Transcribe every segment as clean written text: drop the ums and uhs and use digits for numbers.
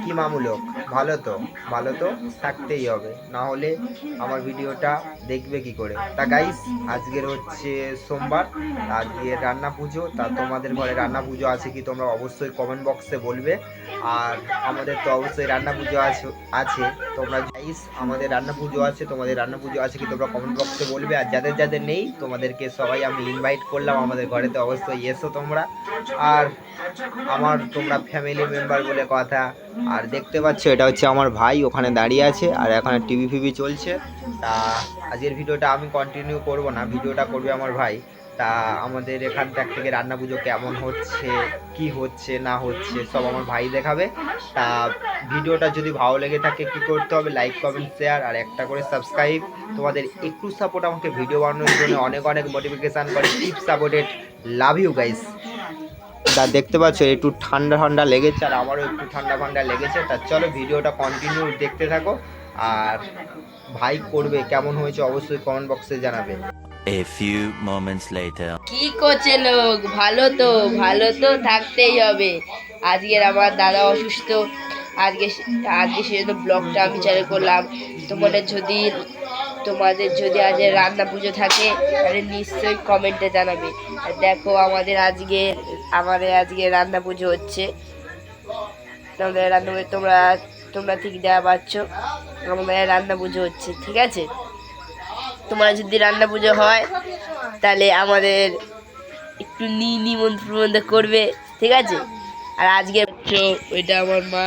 কি মামুলোক, ভালো তো থাকতেই হবে, না হলে আমার ভিডিওটা দেখবে কি করে। তা গাইস, আজকের হচ্ছে সোমবার, আজকে রান্না পুজো। তা তোমাদের ঘরে রান্না পুজো আছে কি তোমরা অবশ্যই কমেন্ট বক্সে বলবে। আর আমাদের তো অবশ্যই রান্না পুজো আছে তোমরা গাইস, আমাদের রান্না পুজো আছে, তোমাদের রান্না পুজো আছে কি তোমরা কমেন্ট বক্সে বলবে। আর যাদের যাদের নেই তোমাদেরকে সবাই আমি ইনভাইট করলাম আমাদের ঘরেতে, অবশ্যই এসো তোমরা। আর আমার তোমরা ফ্যামিলি মেম্বার বলে কথা। আর দেখতে পাচ্ছ এটা হচ্ছে আমার ভাই, ওখানে দাঁড়িয়ে আছে, আর এখানে টিভি ফিভি চলছে। তা আজকের ভিডিওটা আমি কন্টিনিউ করব না, ভিডিওটা করবে আমার ভাই। তা আমাদের এখানটার থেকে রান্না পুজো কেমন হচ্ছে, কি হচ্ছে না হচ্ছে সব আমার ভাই দেখাবে। তা ভিডিওটা যদি ভালো লেগে থাকে কি করতে হবে, লাইক কমেন্ট শেয়ার আর একটা করে সাবস্ক্রাইব। তোমাদের একটু সাপোর্ট আমাকে ভিডিও বানানোর জন্য অনেক অনেক মোটিভেশন করে। Keep supported, love you guys. তা দেখতে পাচ্ছ একটু ঠান্ডা ঠান্ডা লেগেছে, আর আমারও একটু ঠান্ডা ঠান্ডা লেগেছে। তা চলো ভিডিওটা কন্টিনিউ দেখতে থাকো। আর ভাই করবে কেমন হয়েছে অবশ্যই কমেন্ট বক্সে জানাবে। A few moments later. কি করছে লোক? ভালো তো থাকতেই হবে। আজকের আমার দাদা অসুস্থ, আজকে আজকে সেজন্য ব্লগটা আমি চালু করলাম। তোমাদের যদি আজ রান্না পুজো থাকে তাহলে নিশ্চয়ই কমেন্টে জানাবে। আর দেখো আমাদের আজকে রান্না পুজো হচ্ছে। তোমাদের রান্না পুজো তোমরা ঠিক দেওয়া পাচ্ছ, আমাদের রান্না পুজো হচ্ছে, ঠিক আছে? তোমার যদি রান্না পুজো হয় তাহলে আমাদের একটু নিমন্ত্রণ করবে, ঠিক আছে? আর আজকে ওইটা আমার মা,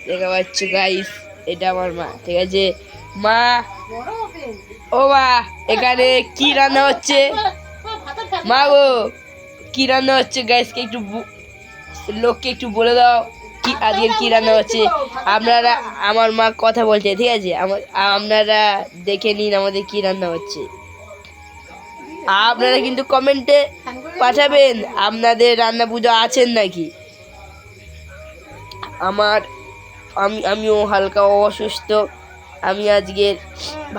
দেখা পাচ্ছ গাইস, এটা আমার মা, ঠিক আছে? মা, ও মা, এখানে কি রান্না হচ্ছে? মা গো, কি রান্না হচ্ছে গাইসকে একটু লোককে একটু বলে দাও কি আজকের কি রান্না হচ্ছে। আমার মা কথা বলছে, ঠিক আছে? আপনারা দেখে নিন আমাদের কি রান্না হচ্ছে। আপনারা কিন্তু কমেন্টে পাঠাবেন আপনাদের রান্না পুজো আছেন নাকি। আমিও হালকা অসুস্থ, আমি আজকের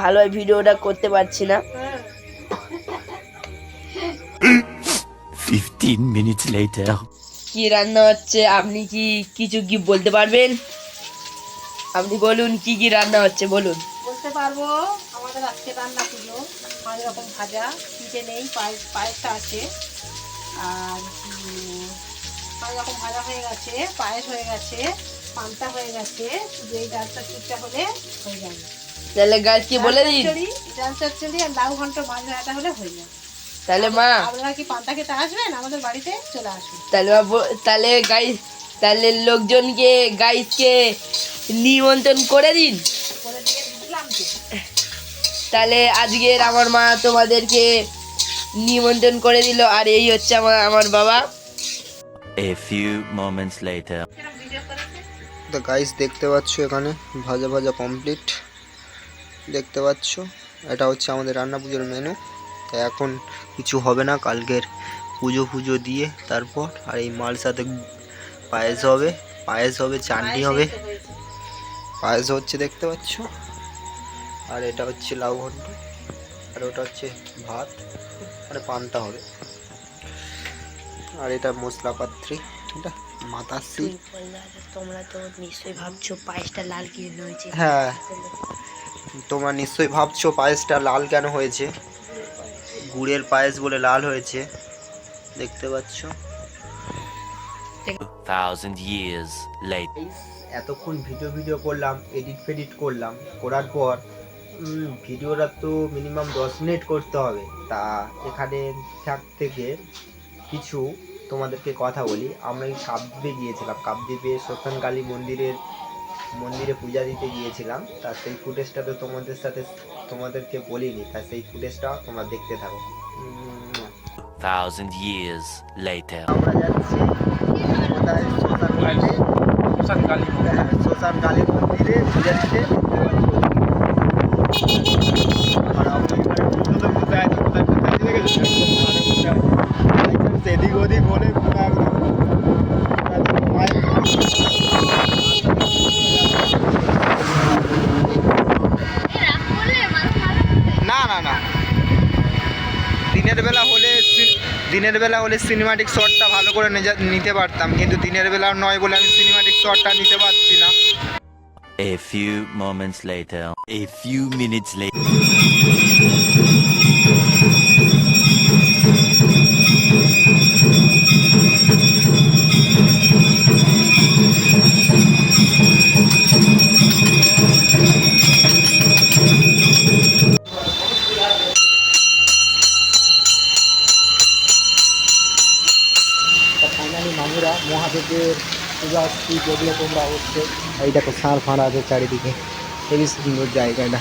ভালো ভিডিওটা করতে পারছি না। 15 minutes later. কি রান্না হচ্ছে আপনি কিছু বলতে পারবেন? আপনি বলুন কি রান্না হচ্ছে, বলুন। বলতে পারবো, আমাদের আজকে রান্না পুজো 5 রকম ভাজা, পিঠে নেই, পায়েসটা আছে। আর 5 রকম ভাজা হয়ে গেছে, পায়েস হয়ে গেছে, পান্তা হয়ে গেছে, শুধু এই ডালটা চুটটা হলে হয়ে যাবে। তাহলে গাছ কি বলে দিন, ডাল চচ্চড়ি আর লাউ ঘন্ট মাছ ভাজাটা হলে হয়ে যাবে। তাহলে মা, আপনারা কি পান্তা খেতে আসবেন? আমাদের বাড়িতে চলে আসুন। তাহলে লোকজনকে গাইসকে নিমন্ত্রণ করে দিন। করে দিয়ে দিলাম তো। তাহলে আজকের আমার মা তোমাদেরকে নিমন্ত্রণ করে দিল। আর এই হচ্ছে আমার বাবা। A few moments later. তো গাইস দেখতে পাচ্ছ এখানে ভাজা ভাজা কমপ্লিট, দেখতে পাচ্ছ এটা হচ্ছে আমাদের রান্না পুজোর মেনু। তো এখন কিছু হবে না, কালকের পুজো দিয়ে তারপর। আর এই মাল সাথে পায়েস হবে, চাটনি হবে, পায়েস হচ্ছে দেখতে পাচ্ছ। আর এটা হচ্ছে লাউ ঘন্ট, আর ওটা হচ্ছে ভাত, মানে পান্তা হবে। আর এটা মশলা পাত্রী, এটা মাতাশ্রী। তোমরা তো নিশ্চয়ই ভাবছো পায়েসটা লাল কি হয়েছে। হ্যাঁ, তোমরা নিশ্চয়ই ভাবছো পায়েসটা লাল কেন হয়েছে। গুড়ের পায়েস বলে লাল হয়েছে, দেখতে পাচ্ছ। 1000 years later. এতক্ষণ ভিডিও করলাম, এডিট করলাম, করার পর ভিডিওটা তো মিনিমাম 10 মিনিট করতে হবে। তা এখানে থেকে কিছু তোমাদেরকে কথা বলি। আমরা এই কাকদ্বীপে গিয়েছিলাম, কাকদ্বীপে শ্মশানকালী মন্দিরে পূজা দিতে গিয়েছিলাম। তা সেই ফুটেজটা তো তোমাদেরকে বলিনি, তা সেই ফুটেজটা তোমরা দেখতে থাকো। 1000 years later. আমরা যাচ্ছি শ্মশানকালী মন্দিরে পূজা দিতে। এদিক ওদিক বলে না, দিনের বেলা হলে সিনেমাটিক শটটা ভালো করে নিতে পারতাম, কিন্তু দিনের বেলা নয় বলে আমি সিনেমাটিক শটটা নিতে পারছি না। A few moments later. A few minutes later. Finally মামুরা মহাদেবের পূজা আসছি, যেগুলো তোমরা অবশ্যই এই দেখো ষাঁড় ফাঁড় আছে চারিদিকে, খুবই সুন্দর জায়গাটা।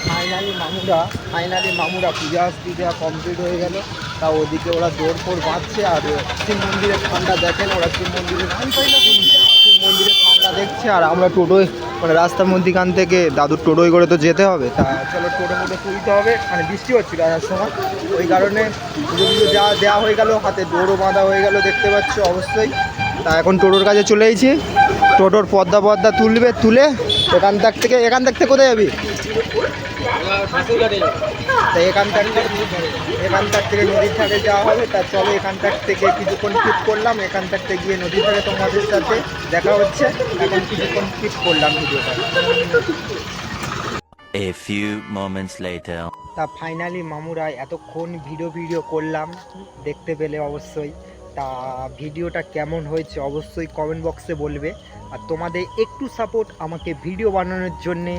ফাইনালি মামুরা পূজা আসছি দেওয়া কমপ্লিট হয়ে গেল। তা ওদিকে ওরা দৌড় ফোড় বাঁধছে, আর শিব মন্দিরের ঠান্ডা দেখেন, ওরা শিব মন্দিরের ঠান্ডা দেখছে, আর আমরা টোটোয় মানে রাস্তার মধ্যিখান থেকে দাদুর টোটোয় করে তো যেতে হবে। তা চলো টোটো মোটো তুলতে হবে, মানে বৃষ্টি হচ্ছিল আসার সময়, ওই কারণে পুজো যা দেওয়া হয়ে গেল, হাতে দৌড়ও বাঁধা হয়ে গেল দেখতে পাচ্ছ অবশ্যই। তা এখন টোটোর কাছে চলে এসেছি, টোটোর পর্দা তুলবে, তুলে এখান থেকে কোথায় যাবি? তা এখান থেকে নদীর ধারে যাওয়া হবে। তা চলো এখান থেকে কিছুক্ষণ ট্রিপ করলাম, এখান থেকে গিয়ে নদীর ধারে তোমাদের সাথে দেখা হচ্ছে। এখন কিছুক্ষণ ট্রিপ করলাম ভিডিওটা। A few moments later. তা ফাইনালি মামুরা এতক্ষণ ভিডিও করলাম, দেখতে পেলে অবশ্যই। তা ভিডিওটা কেমন হয়েছে অবশ্যই কমেন্ট বক্সে বলবে। আর তোমাদের একটু সাপোর্ট আমাকে ভিডিও বানানোর জন্যে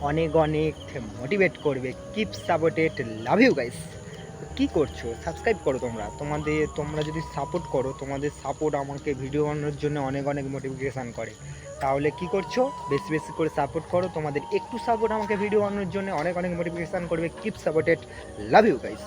অনেক মোটিভেট করবে। Keep supported, love you guys. কী করছো? সাবস্ক্রাইব করো তোমরা যদি সাপোর্ট করো, তোমাদের সাপোর্ট আমাকে ভিডিও বানানোর জন্য অনেক মোটিভেশান করে। তাহলে কি করছো? বেশি করে সাপোর্ট করো। তোমাদের একটু সাপোর্ট আমাকে ভিডিও বানানোর জন্য অনেক মোটিভেশান করবে। Keep supported, love you guys.